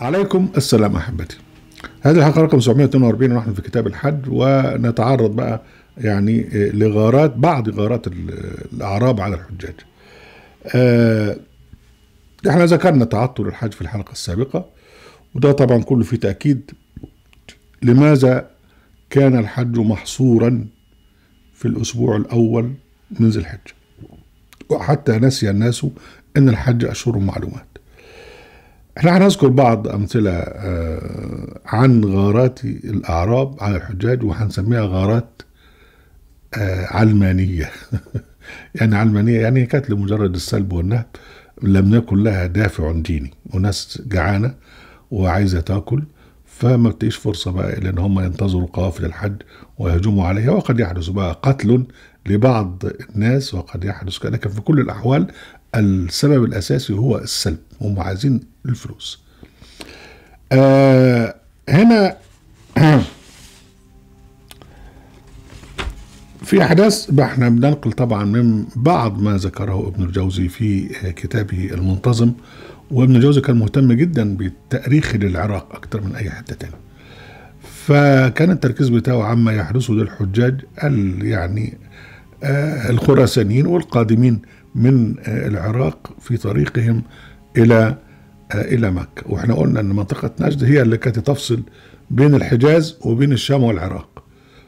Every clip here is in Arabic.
عليكم السلام أحبتي. هذه الحلقة رقم 742 ونحن في كتاب الحج، ونتعرض بقى يعني لغارات بعض غارات الأعراب على الحجاج. احنا ذكرنا تعطل الحج في الحلقة السابقة، وده طبعا كله في تأكيد لماذا كان الحج محصورا في الأسبوع الأول من ذي الحجة، وحتى نسي الناس أن الحج أشهر معلومات. احنا هنذكر بعض أمثلة عن غارات الأعراب على الحجاج، وهنسميها غارات علمانية. يعني علمانية يعني كانت لمجرد السلب والنهب، لم يكن لها دافع ديني، وناس جعانة وعايزة تاكل، فما بتقيش فرصة بقى لأن هم ينتظروا قوافل الحج ويهجموا عليها، وقد يحدث بقى قتل لبعض الناس وقد يحدث كده. لكن في كل الأحوال السبب الأساسي هو السلب، هم عايزين الفلوس. هنا في أحداث احنا بننقل طبعا من بعض ما ذكره ابن الجوزي في كتابه المنتظم، وابن الجوزي كان مهتم جدا بالتاريخ للعراق أكثر من أي حتة تاني، فكان التركيز بتاعه عما يحدثه للحجاج يعني الخراسانيين والقادمين من العراق في طريقهم إلى مكة. وإحنا قلنا أن منطقة نجد هي اللي كانت تفصل بين الحجاز وبين الشام والعراق،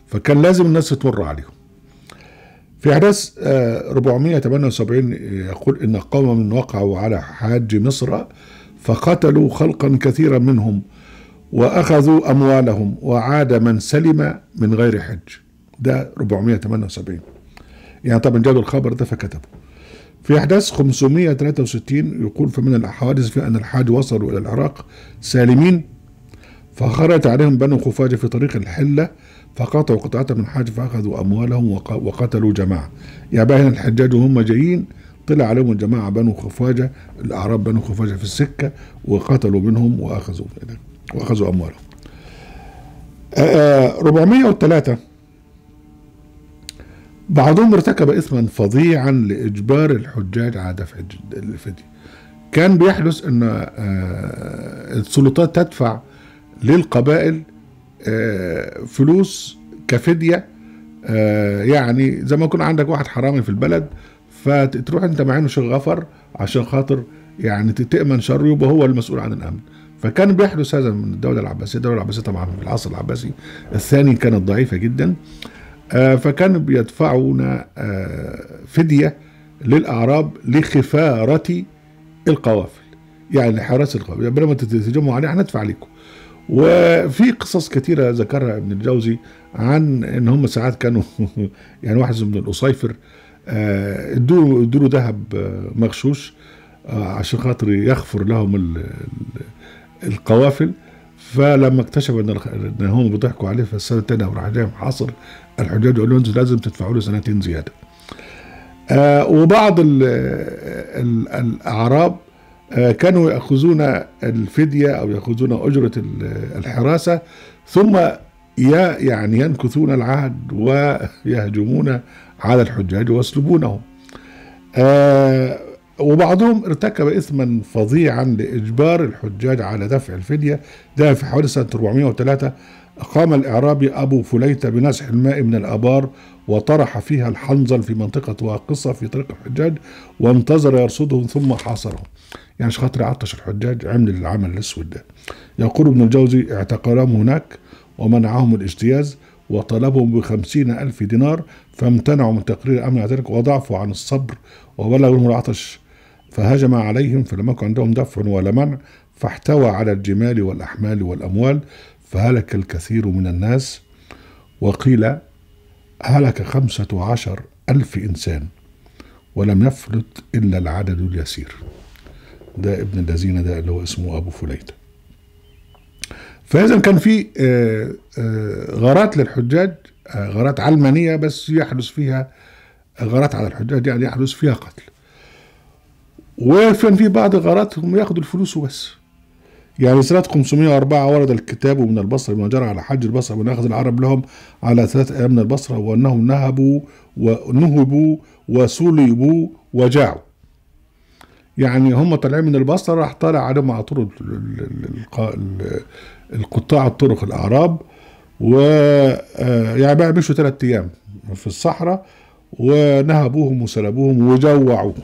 فكان لازم الناس تمر عليهم. في أحداث 478 يقول إن قوما وقعوا على حاج مصر فقتلوا خلقا كثيرا منهم وأخذوا أموالهم وعاد من سلم من غير حج. ده 478، يعني طبعا جابوا الخبر ده فكتبوا. في أحداث 563 يقول فمن الحوادث في أن الحاج وصلوا إلى العراق سالمين، فخرج عليهم بنو خفاجة في طريق الحلة فقطعوا قطعة من الحاج فأخذوا أموالهم وقتلوا جماعة. يعني بقى هنا الحجاج وهم جايين طلع عليهم الجماعة بنو خفاجة، الأعراب بنو خفاجة في السكة، وقتلوا منهم وأخذوا أموالهم. 403 بعضهم ارتكب إثما فظيعا لإجبار الحجاج على دفع الفدية. كان بيحدث أن السلطات تدفع للقبائل فلوس كفدية، يعني زي ما يكون عندك واحد حرامي في البلد فتروح انت معينه شيخ غفر عشان خاطر يعني تأمن شره، يبقى هو المسؤول عن الأمن. فكان بيحدث هذا من الدولة العباسية. الدولة العباسية طبعا في العصر العباسي الثاني كانت ضعيفة جدا، فكانوا بيدفعون فدية للأعراب لخفارة القوافل، يعني لحراسة القوافل، قبل ما تتجمعوا عليه هندفع لكم. وفي قصص كثيرة ذكرها ابن الجوزي عن ان هم ساعات كانوا يعني واحد من القصيفر ادوا له ذهب مغشوش عشان خاطر يغفر لهم القوافل، فلما اكتشف ان هم بيضحكوا عليه في السنة الثانية وراح جاي محاصر الحجاج وقال لهم لازم تدفعوا له سنتين زيادة. وبعض الأعراب كانوا يأخذون الفدية أو يأخذون أجرة الحراسة، ثم يعني ينكثون العهد ويهجمون على الحجاج ويسلبونهم. وبعضهم ارتكب إثما فظيعا لإجبار الحجاج على دفع الفدية. ده في حوالي سنة 403 قام الإعرابي أبو فليتة بنزح الماء من الآبار وطرح فيها الحنظل في منطقة واقصة في طريق الحجاج، وانتظر يرصدهم ثم حاصرهم. يعني خاطر يعطش الحجاج عمل العمل الأسود ده. يقول ابن الجوزي اعتقلهم هناك ومنعهم الاجتياز وطلبهم ب50,000 دينار، فامتنعوا من تقرير أمر ذلك وضعفوا عن الصبر وبلغهم العطش، فهجم عليهم فلم يكن عندهم دفع ولا منع، فاحتوى على الجمال والأحمال والأموال، فهلك الكثير من الناس، وقيل هلك 15,000 إنسان ولم يفلت إلا العدد اليسير. ده ابن الذين ده اللي هو اسمه أبو فليتة. فإذا كان في غارات للحجاج، غارات علمانية بس يحدث فيها غارات على الحجاج، يعني يحدث فيها قتل. وفي بعض غارات هم ياخدوا الفلوس وبس. يعني سنة 504 ورد الكتاب من البصرة بما جرى على حج البصرة من أخذ العرب لهم على 3 أيام من البصرة، وأنهم نهبوا ونهبوا وسلبوا وجاعوا. يعني هم طالعين من البصره راح طالع عليهم على طول القطاع الطرق الاعراب، و يعني بقى مشوا 3 ايام في الصحراء ونهبوهم وسلبوهم وجوعوهم،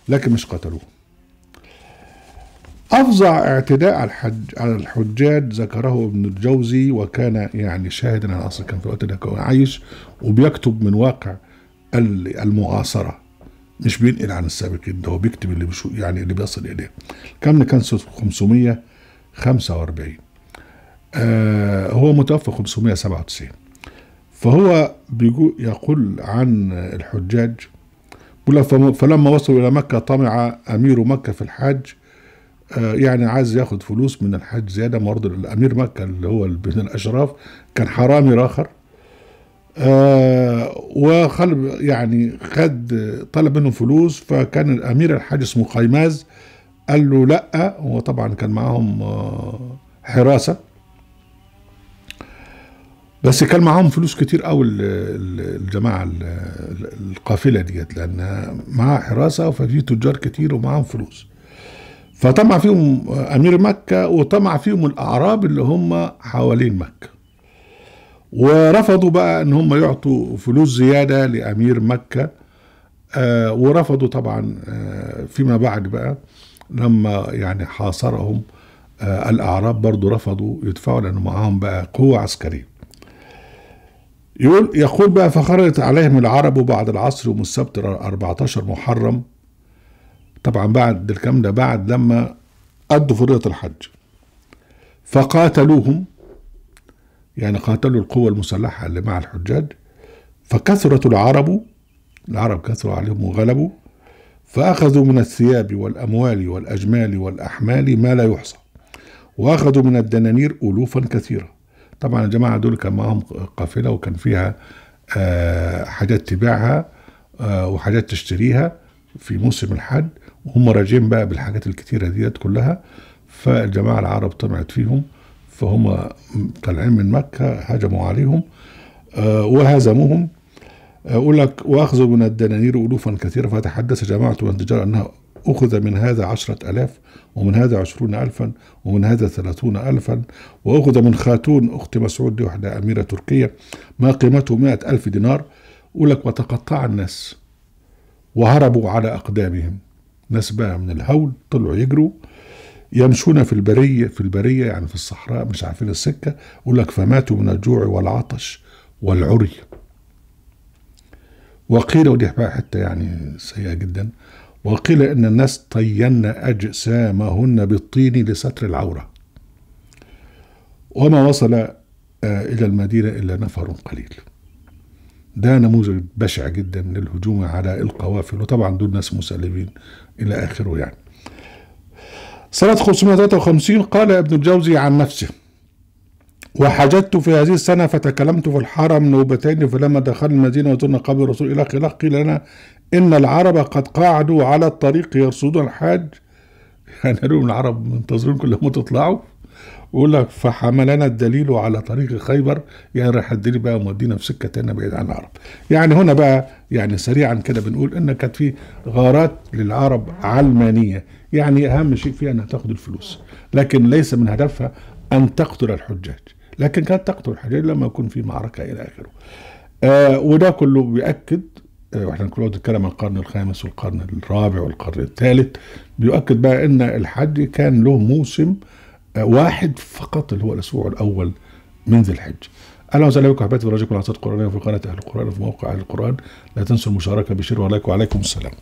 لكن مش قتلوهم. أفظع اعتداء على الحجاج ذكره ابن الجوزي، وكان يعني شاهدا على الأصل، كان في الوقت ده كان عايش وبيكتب من واقع المعاصرة، مش بينقل عن السابقين، ده هو بيكتب اللي يعني اللي بيصل إليه. كان سنة 545، هو متوفى 597. فهو يقول عن الحجاج، فلما وصلوا إلى مكة طمع أمير مكة في الحج، يعني عايز ياخد فلوس من الحج زيادة. مرض الأمير مكة اللي هو من الأشراف كان حرامي راخر، يعني طلب منه فلوس، فكان الأمير الحج اسمه قيماز قال له لأ، وطبعا كان معاهم حراسة، بس كان معاهم فلوس كتير قوي الجماعة القافلة ديت، لأنها معاها حراسة ففي تجار كتير ومعاهم فلوس. فطمع فيهم أمير مكة وطمع فيهم الأعراب اللي هم حوالين مكة، ورفضوا بقى ان هم يعطوا فلوس زيادة لأمير مكة. ورفضوا طبعا فيما بعد بقى لما يعني حاصرهم الأعراب برضو رفضوا يدفعوا، لأنه معاهم بقى قوة عسكرية. يقول بقى فخرجت عليهم العرب بعد العصر يوم السبت 14 محرم، طبعا بعد الكلام ده بعد لما أدوا فريضة الحج، فقاتلوهم، يعني قاتلوا القوة المسلحة اللي مع الحجاج، فكثرت العرب كثروا عليهم وغلبوا، فأخذوا من الثياب والأموال والأجمال والأحمال ما لا يحصى، وأخذوا من الدنانير ألوفا كثيرة. طبعا الجماعة دول كان معهم قافلة وكان فيها حاجات تبيعها وحاجات تشتريها في موسم الحج، وهم راجعين بقى بالحاجات الكتيرة ديت كلها. فالجماعة العرب طمعت فيهم، فهم طالعين من مكة هجموا عليهم وهزموهم. أقول لك وأخذوا من الدنانير ألوفا كثيرة، فتحدث جماعة من التجار أنها أخذ من هذا 10,000 ومن هذا 20,000 ومن هذا 30,000، وأخذ من خاتون أخت مسعود دي واحدة أميرة تركية ما قيمته 100,000 دينار. أقول لك وتقطع الناس وهربوا على أقدامهم، ناس بقى من الهول طلعوا يجروا يمشون في البرية يعني في الصحراء مش عارفين السكة. أقول لك فماتوا من الجوع والعطش والعري. وقيل، ودي حتى يعني سيئة جدا، وقيل إن الناس طين أجسامهن بالطين لستر العورة، وما وصل إلى المدينة إلا نفر قليل. ده نموذج بشع جدا للهجوم على القوافل، وطبعا دول ناس مسلمين إلى آخره. يعني سنة 553 قال ابن الجوزي عن نفسه: وحججت في هذه السنة فتكلمت في الحرم نوبتين، فلما دخلنا المدينة وزرنا قبر الرسول إلى خلاق قيل لنا إن العرب قد قاعدوا على الطريق يرصدون الحاج، يعني قالوا العرب منتظرين كل ما تطلعوا. ويقول لك فحملنا الدليل على طريق خيبر، يعني راح الدليل بقى مودينا في سكة تانية بعيد عن العرب. يعني هنا بقى يعني سريعا كده بنقول إن كانت في غارات للعرب علمانية، يعني أهم شيء فيها أنها تاخد الفلوس، لكن ليس من هدفها أن تقتل الحجاج، لكن كانت تقتل الحجاج لما يكون في معركة إلى آخره. وده كله بيأكد، واحنا كنا بنتكلم عن القرن الخامس والقرن الرابع والقرن الثالث، بيؤكد بقى ان الحج كان له موسم واحد فقط اللي هو الاسبوع الاول من ذي الحج. اهلا وسهلا بكم احبابي، براجعكم على صوت قرآنية في قناة اهل القرآن وفي موقع اهل القرآن. لا تنسوا المشاركة بشير ولايك، وعليكم السلام.